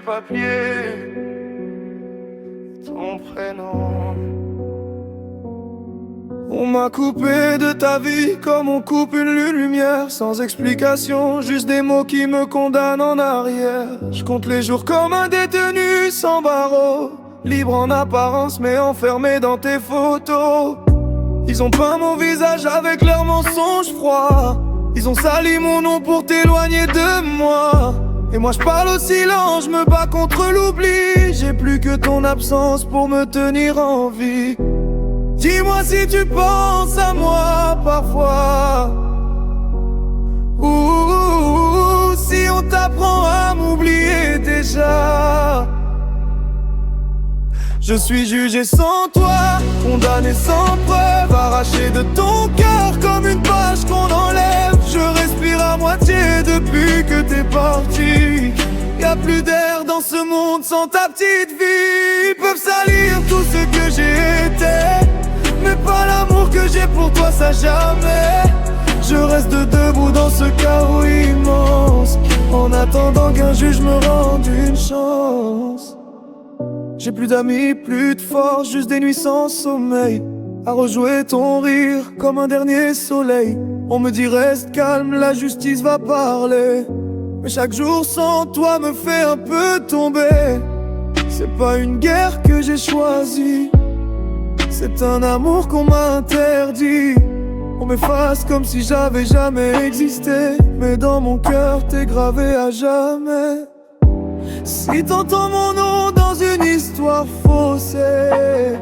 papiers, ton prénom. On m'a coupé de ta vie comme on coupe une lumière, sans explication, juste des mots qui me condamnent en arrière. Je compte les jours comme un détenu sans barreaux, libre en apparence mais enfermé dans tes photos. Ils ont peint mon visage avec leurs mensonges froids, ils ont sali mon nom pour t'éloigner de moi. Et moi je parle au silence, je me bats contre l'oubli. J'ai plus que ton absence pour me tenir en vie. Dis-moi si tu penses à moi parfois, ou si on t'apprend à m'oublier déjà. Je suis jugé sans toi, condamné sans preuve, arraché de ton cœur comme une page qu'on enlève. Je respire à moitié depuis que t'es parti. Y'a plus d'air dans ce monde sans ta petite vie. Ils peuvent salir tout ce que j'ai été, mais pas l'amour que j'ai pour toi, ça jamais. Je reste debout dans ce chaos immense, en attendant qu'un juge me rende une chance. J'ai plus d'amis, plus de force, juste des nuits sans sommeil, à rejouer ton rire comme un dernier soleil. On me dit reste calme, la justice va parler, mais chaque jour sans toi me fait un peu tomber. C'est pas une guerre que j'ai choisie, c'est un amour qu'on m'a interdit. On m'efface comme si j'avais jamais existé, mais dans mon cœur t'es gravé à jamais. Si t'entends mon nom dans une histoire faussée,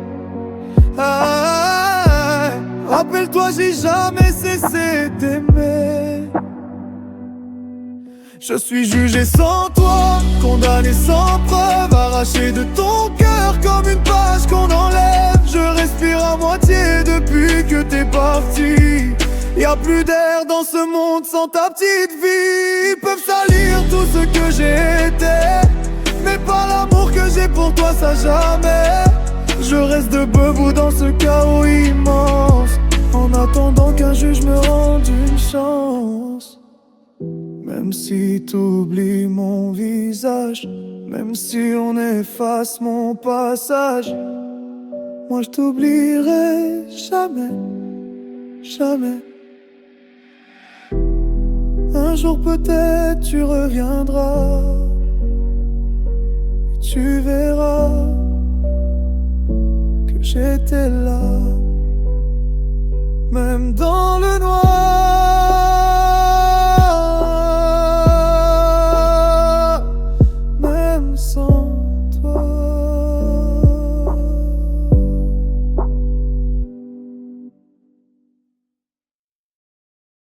rappelle-toi j'ai jamais cessé d'aimer. Je suis jugé sans toi, condamné sans preuve, arraché de ton cœur comme une page qu'on enlève. Je respire à moitié depuis que t'es parti. Y'a plus d'air dans ce monde sans ta petite vie. Ils peuvent salir tout ce que j'ai été, mais pas l'amour que j'ai pour toi, ça jamais. Je reste debout dans ce chaos immense, en attendant qu'un juge me rende une chance. Même si t'oublies mon visage, même si on efface mon passage, moi je t'oublierai jamais, jamais. Un jour peut-être tu reviendras, et tu verras que j'étais là, même dans le noir.